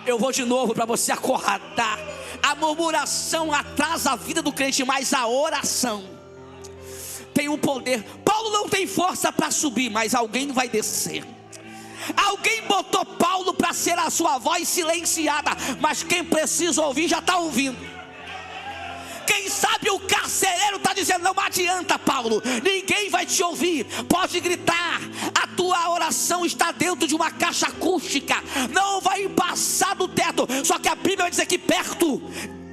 eu vou de novo para você acordar. A murmuração atrasa a vida do crente, mas a oração tem um poder. Paulo não tem força para subir, mas alguém vai descer. Alguém botou Paulo para ser a sua voz silenciada, mas quem precisa ouvir já está ouvindo. Quem sabe o carcereiro está dizendo: não adianta, Paulo, ninguém vai te ouvir. Pode gritar, a tua oração está dentro de uma caixa acústica, não vai passar do teto. Só que a Bíblia vai dizer que perto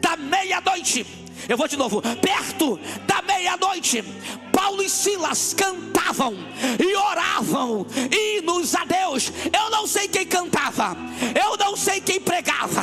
da meia-noite, eu vou de novo, perto da meia-noite, Paulo e Silas cantavam e oravam hinos a Deus. Eu não sei quem cantava, eu não sei quem pregava,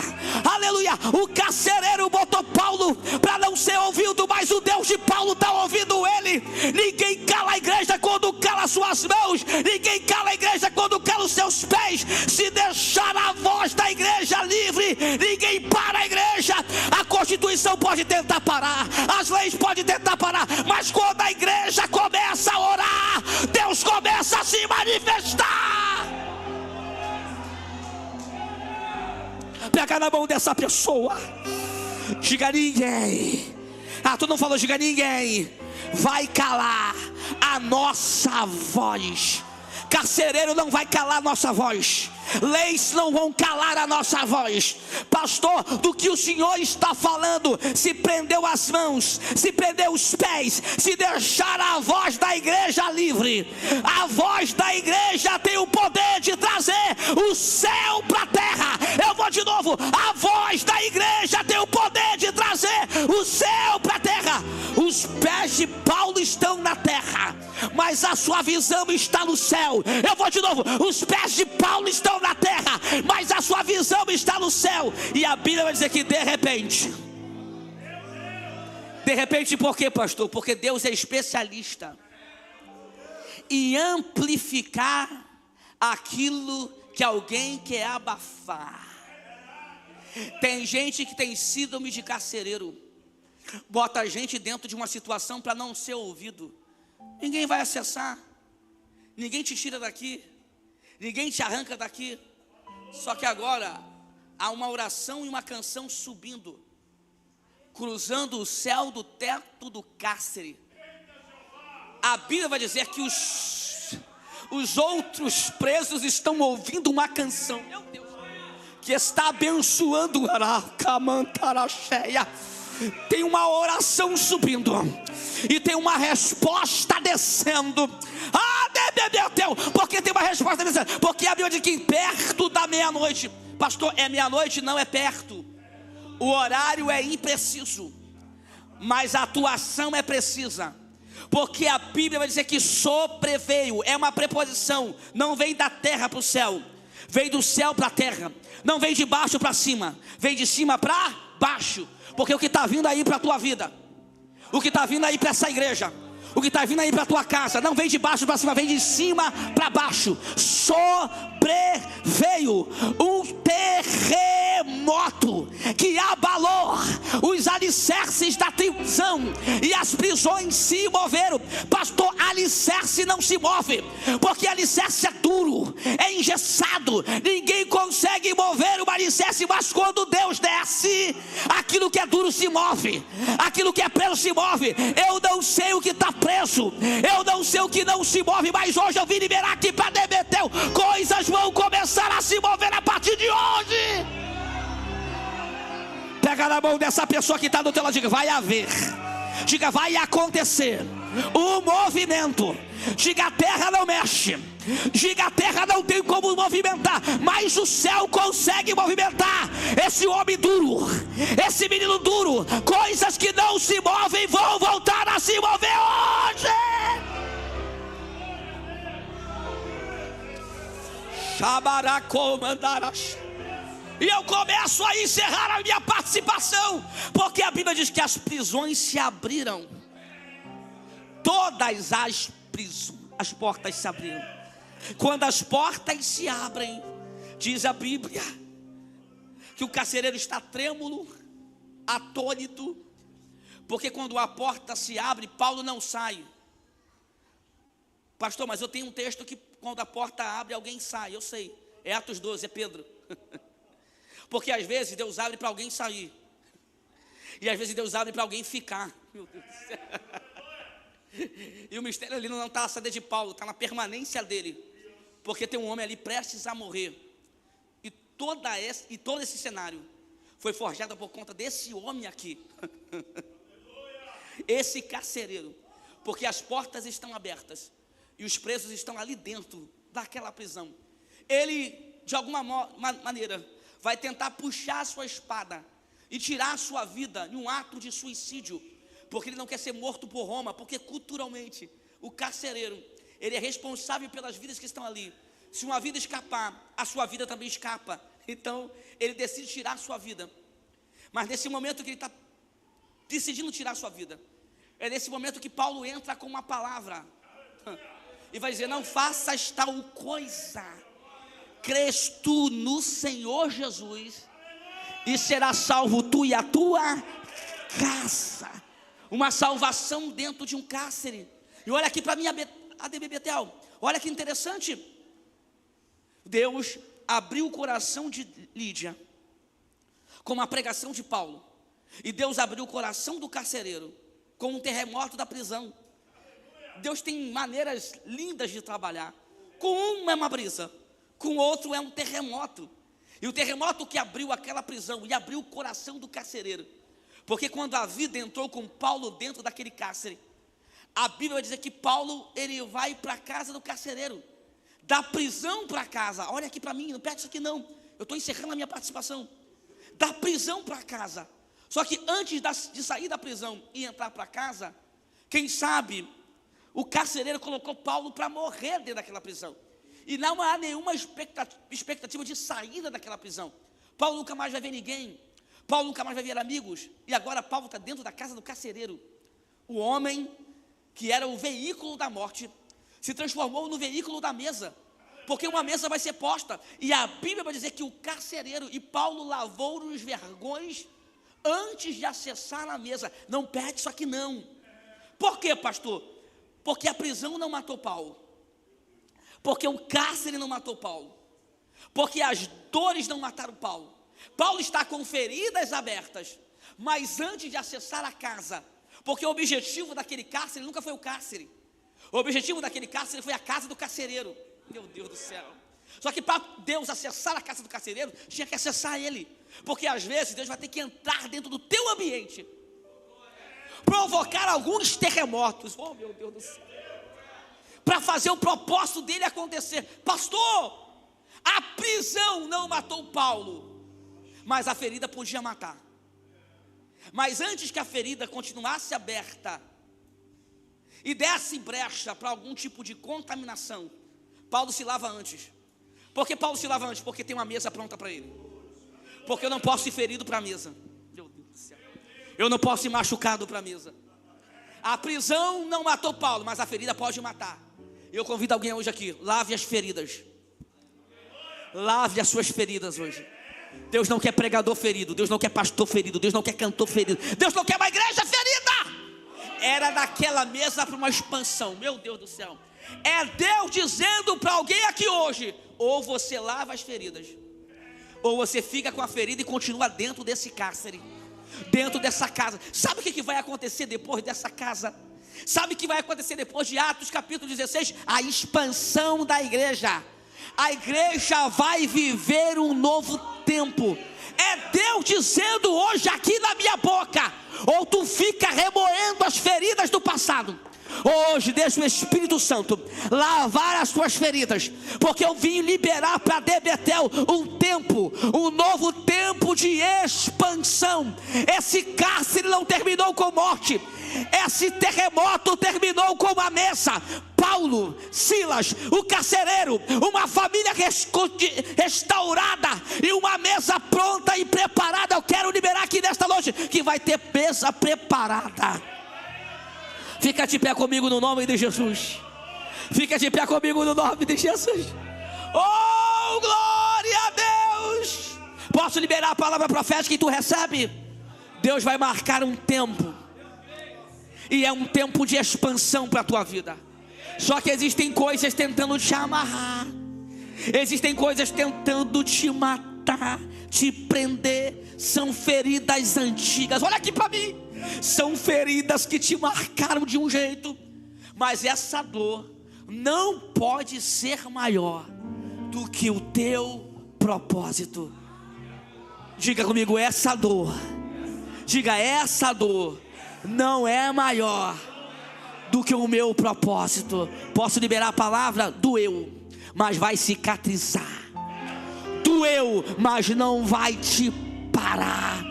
aleluia. O carcereiro botou Paulo para não ser ouvido, mas o Deus de Paulo está ouvindo ele. Ninguém cala a igreja quando cala suas mãos, ninguém cala a igreja quando cala os seus pés. Se deixar a voz da igreja livre, ninguém para a igreja. A Constituição pode tentar parar, as leis podem tentar parar, mas quando a igreja começa a orar, Deus começa a se manifestar. Pega na mão dessa pessoa, diga: ninguém, tu não falou, diga: ninguém vai calar a nossa voz. Carcereiro não vai calar a nossa voz, leis não vão calar a nossa voz. Pastor, do que o Senhor está falando? Se prendeu as mãos, se prendeu os pés, se deixar a voz da igreja livre. A voz da igreja tem o poder de trazer o céu para a terra. Eu vou de novo, a voz da igreja tem o poder de trazer o céu para a terra. Os pés de Paulo estão na terra, mas a sua visão está no céu. Eu vou de novo, os pés de Paulo estão na terra, mas a sua visão está no céu. E a Bíblia vai dizer que de repente, por quê, pastor? Porque Deus é especialista em amplificar aquilo que alguém quer abafar. Tem gente que tem síndrome de carcereiro, bota a gente dentro de uma situação para não ser ouvido. Ninguém vai acessar, ninguém te tira daqui, ninguém te arranca daqui. Só que agora há uma oração e uma canção subindo, cruzando o céu do teto do cárcere. A Bíblia vai dizer que os outros presos estão ouvindo uma canção, meu Deus, que está abençoando. Tem uma oração subindo e tem uma resposta descendo. Meu Deus, porque tem uma resposta descendo? Porque a Bíblia diz que perto da meia-noite. Pastor, é meia-noite? Não, é perto. O horário é impreciso, mas a atuação é precisa. Porque a Bíblia vai dizer que sobreveio, é uma preposição, não vem da terra para o céu, vem do céu para a terra, não vem de baixo para cima, vem de cima para baixo. Porque o que está vindo aí para a tua vida, o que está vindo aí para essa igreja, o que está vindo aí para a tua casa, não vem de baixo para cima, vem de cima para baixo. Sobreveio um terremoto que abalou os alicerces da prisão, e as prisões se moveram. Pastor, alicerce não se move, porque alicerce é duro, é engessado, ninguém consegue mover o alicerce. Mas quando Deus desce, aquilo que é duro se move, aquilo que é preso se move. Eu não sei o que está preso, eu não sei o que não se move, mas hoje eu vim liberar aqui para Demetel. Coisas vão começar a se mover a partir de hoje. Pega na mão dessa pessoa que está do teu lado, diga: vai haver, diga: vai acontecer um movimento. Diga: a terra não mexe, diga: a terra não tem como movimentar, mas o céu consegue movimentar. Esse homem duro, esse menino duro, coisas que não se movem vão voltar a se mover hoje. E eu começo a encerrar a minha participação, porque a Bíblia diz que as prisões se abriram. Todas as portas se abriram. Quando as portas se abrem, diz a Bíblia, que o carcereiro está trêmulo, atônito, porque quando a porta se abre, Paulo não sai. Pastor, mas eu tenho um texto que quando a porta abre, alguém sai. Eu sei, é Atos 12, é Pedro. Porque às vezes Deus abre para alguém sair, e às vezes Deus abre para alguém ficar. Meu Deus do céu. E o mistério ali não está na saída de Paulo, está na permanência dele, porque tem um homem ali prestes a morrer. E todo esse cenário foi forjado por conta desse homem aqui. Esse carcereiro. Porque as portas estão abertas e os presos estão ali dentro daquela prisão. Ele, de alguma maneira, vai tentar puxar a sua espada e tirar a sua vida em um ato de suicídio, porque ele não quer ser morto por Roma, porque culturalmente o carcereiro, ele é responsável pelas vidas que estão ali. Se uma vida escapar, a sua vida também escapa. Então ele decide tirar a sua vida. Mas nesse momento que ele está decidindo tirar a sua vida, é nesse momento que Paulo entra com uma palavra e vai dizer: não faças tal coisa, crês tu no Senhor Jesus e será salvo tu e a tua casa. Uma salvação dentro de um cárcere. E olha aqui para mim, ADB Betel, olha que interessante. Deus abriu o coração de Lídia com uma pregação de Paulo, e Deus abriu o coração do carcereiro com um terremoto da prisão. Deus tem maneiras lindas de trabalhar. Com um é uma brisa, com outro é um terremoto. E o terremoto que abriu aquela prisão e abriu o coração do carcereiro, porque quando a vida entrou com Paulo dentro daquele cárcere, a Bíblia vai dizer que Paulo, ele vai para a casa do carcereiro, da prisão para casa. Olha aqui para mim, não perde isso aqui não, eu estou encerrando a minha participação. Da prisão para casa. Só que antes de sair da prisão e entrar para casa, quem sabe o carcereiro colocou Paulo para morrer dentro daquela prisão, e não há nenhuma expectativa de saída daquela prisão. Paulo nunca mais vai ver ninguém, Paulo nunca mais vai ver amigos, e agora Paulo está dentro da casa do carcereiro. O homem que era o veículo da morte se transformou no veículo da mesa, porque uma mesa vai ser posta, e a Bíblia vai dizer que o carcereiro e Paulo lavou os vergões antes de acessar a mesa. Não perde isso aqui não. Por quê, pastor? Porque a prisão não matou Paulo, porque o cárcere não matou Paulo, porque as dores não mataram Paulo. Paulo está com feridas abertas, mas antes de acessar a casa, porque o objetivo daquele cárcere nunca foi o cárcere, o objetivo daquele cárcere foi a casa do carcereiro. Meu Deus do céu. Só que para Deus acessar a casa do carcereiro, tinha que acessar ele, porque às vezes Deus vai ter que entrar dentro do teu ambiente, provocar alguns terremotos, oh meu Deus do céu, para fazer o propósito dele acontecer. Pastor, a prisão não matou Paulo, mas a ferida podia matar. Mas antes que a ferida continuasse aberta e desse brecha para algum tipo de contaminação, Paulo se lava antes. Por que Paulo se lava antes? Porque tem uma mesa pronta para ele. Porque eu não posso ir ferido para a mesa. Meu Deus do céu. Eu não posso ir machucado para a mesa. A prisão não matou Paulo, mas a ferida pode matar. Eu convido alguém hoje aqui: lave as feridas. Lave as suas feridas hoje. Deus não quer pregador ferido, Deus não quer pastor ferido, Deus não quer cantor ferido, Deus não quer uma igreja ferida. Era daquela mesa para uma expansão. Meu Deus do céu. É Deus dizendo para alguém aqui hoje: ou você lava as feridas, ou você fica com a ferida e continua dentro desse cárcere, dentro dessa casa. Sabe o que vai acontecer depois dessa casa? Sabe o que vai acontecer depois de Atos capítulo 16? A expansão da igreja. A igreja vai viver um novo tempo. É Deus dizendo hoje aqui na minha boca: ou tu fica remoendo as feridas do passado, hoje deixa o Espírito Santo lavar as tuas feridas, porque eu vim liberar para Betel um tempo, um novo tempo de expansão. Esse cárcere não terminou com morte, esse terremoto terminou com uma mesa. Paulo, Silas, o carcereiro, uma família restaurada e uma mesa pronta e preparada. Eu quero liberar aqui nesta noite que vai ter mesa preparada. Fica de pé comigo no nome de Jesus. Fica de pé comigo no nome de Jesus. Oh, glória a Deus. Posso liberar a palavra profética que tu recebe? Deus vai marcar um tempo, e é um tempo de expansão para a tua vida. Só que existem coisas tentando te amarrar, existem coisas tentando te matar, te prender. São feridas antigas. Olha aqui para mim. São feridas que te marcaram de um jeito, mas essa dor não pode ser maior do que o teu propósito. Diga comigo, essa dor. Diga, essa dor não é maior do que o meu propósito. Posso liberar a palavra? Doeu, mas vai cicatrizar. Doeu, mas não vai te parar.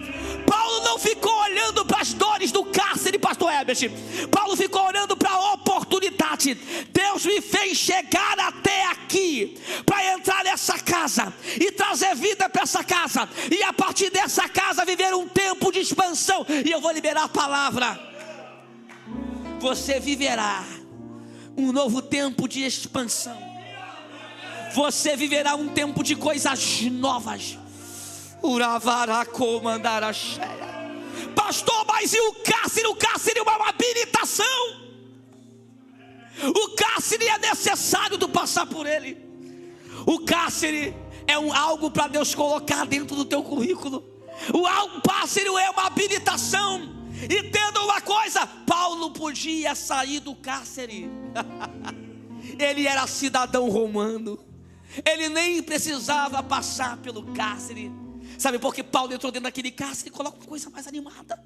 Paulo não ficou olhando para as dores do cárcere, pastor Herbert. Paulo ficou olhando para a oportunidade. Deus me fez chegar até aqui para entrar nessa casa e trazer vida para essa casa, e a partir dessa casa viver um tempo de expansão. E eu vou liberar a palavra. Você viverá um novo tempo de expansão. Você viverá um tempo de coisas novas. Pastor, mas e o cárcere? O cárcere é uma habilitação. O cárcere é necessário tu passar por ele. O cárcere é algo para Deus colocar dentro do teu currículo. O cárcere é uma habilitação. Entenda uma coisa: Paulo podia sair do cárcere. Ele era cidadão romano. Ele nem precisava passar pelo cárcere. Sabe por que Paulo entrou dentro daquele cárcere? Coloca uma coisa mais animada.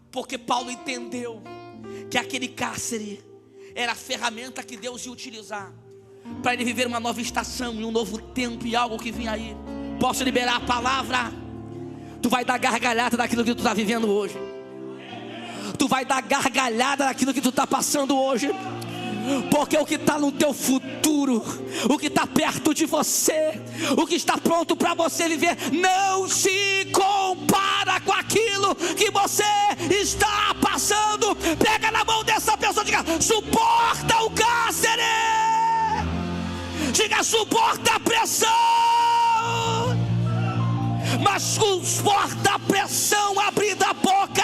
Porque Paulo entendeu que aquele cárcere era a ferramenta que Deus ia utilizar para ele viver uma nova estação e um novo tempo e algo que vinha aí. Posso liberar a palavra? Tu vai dar gargalhada daquilo que tu está vivendo hoje. Tu vai dar gargalhada daquilo que tu está passando hoje. Porque o que está no teu futuro, o que está perto de você, o que está pronto para você viver, não se compara com aquilo que você está passando. Pega na mão dessa pessoa e diga: suporta o cárcere. Diga: suporta a pressão. Mas suporta a pressão abrindo a boca,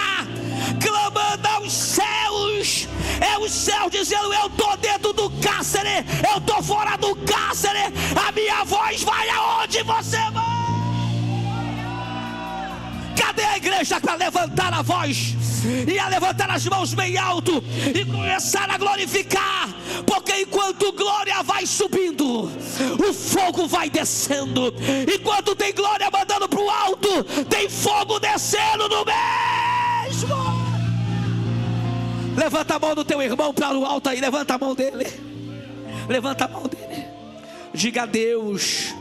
clamando aos céus. É o céu dizendo: eu estou dentro do cárcere, eu estou fora do cárcere. A minha voz vai aonde você vai. Cadê a igreja para levantar a voz e a levantar as mãos bem alto e começar a glorificar? Porque enquanto glória vai subindo, o fogo vai descendo. Enquanto tem glória mandando para o alto, tem fogo descendo no mesmo. Levanta a mão do teu irmão para o alto aí. Levanta a mão dele. Levanta a mão dele. Diga: Deus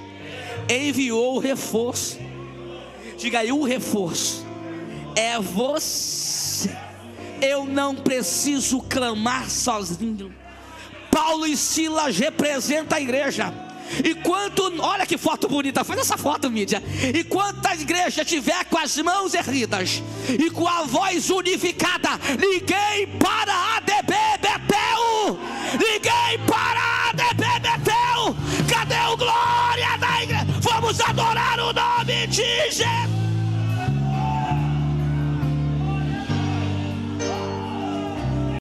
enviou o reforço. Diga aí: o reforço é você. Eu não preciso clamar sozinho. Paulo e Silas representam a igreja. Enquanto, olha que foto bonita, faz essa foto, mídia. Enquanto a igreja estiver com as mãos erguidas e com a voz unificada, ninguém para a ADB Betel. Ninguém para a ADB Betel. Cadê o glória da igreja? Vamos adorar o nome de Jesus.